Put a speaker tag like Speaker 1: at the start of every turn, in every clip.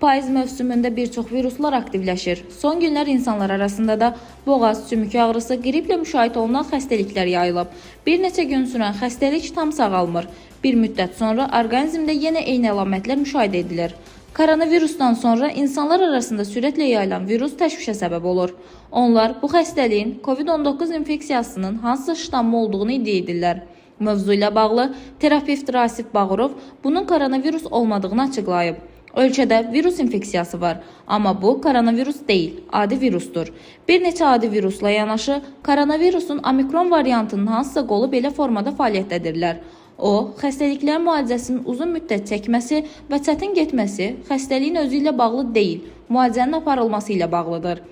Speaker 1: payız mövsümündə bir çox viruslar aktivləşir. Son günlər insanlar arasında da boğaz, sümük ağrısı, qriplə müşahidə olunan xəstəliklər yayılıb. Bir neçə gün sürən xəstəlik tam sağalmır. Bir müddət sonra orqanizmdə yenə eyni əlamətlər müşahidə edilir. Koronavirusdan sonra insanlar arasında sürətlə yayılan virus təşvişə səbəb olur. Onlar bu xəstəliyin COVID-19 infeksiyasının hansı ştamı olduğunu iddia edirlər. Mövzu ilə bağlı terapevt Rasif Bağırov bunun koronavirus olmadığını açıqlayıb. Ölkədə virus infeksiyası var, amma bu koronavirus deyil, adi virusdur. Bir neçə adi virusla yanaşı, koronavirusun omikron variantının hansısa qolu belə formada fəaliyyətdədirlər. O, xəstəliklərin müalicəsinin uzun müddət çəkməsi və çətin getməsi xəstəliyin özü ilə bağlı deyil, müalicənin aparılması ilə bağlıdır.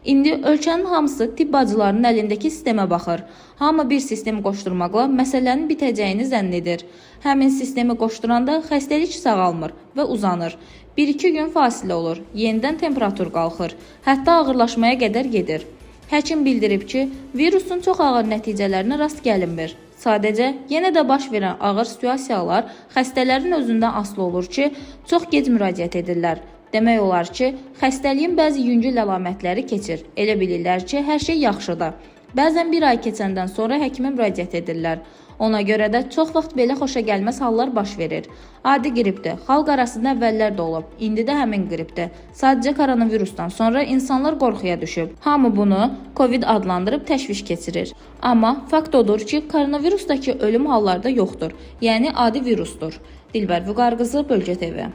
Speaker 1: İndi ölkənin hamısı tibb bacılarının əlindəki sistemə baxır. Hamı bir sistemi qoşturmaqla məsələnin bitəcəyini zənn edir. Həmin sistemi qoşturanda xəstəlik sağalmır və uzanır. 1-2 gün fasilə olur, yenidən temperatur qalxır, hətta ağırlaşmaya qədər gedir. Həkim bildirib ki, virusun çox ağır nəticələrinə rast gəlinmir. Sadəcə, yenə də baş verən ağır situasiyalar xəstələrin özündən asılı olur ki, çox gec müraciət edirlər. Demək olar ki, xəstəliyin bəzi yüngül əlamətləri keçir. Elə bilirlər ki, hər şey yaxşıdır. Bəzən bir ay keçəndən sonra həkimə müraciət edirlər. Ona görə də çox vaxt belə xoşagəlməz hallar baş verir. Adi qripdir. Xalq arasında əvvəllər də olub. İndi də həmin qripdir. Sadəcə koronavirusdan sonra insanlar qorxuya düşüb. Hamı bunu COVID adlandırıb təşviş keçirir. Amma fakt odur ki, koronavirusdakı ölüm halları da yoxdur. Yəni adi virusdur. Dilbər Vüqar qızı, Bölgə TV.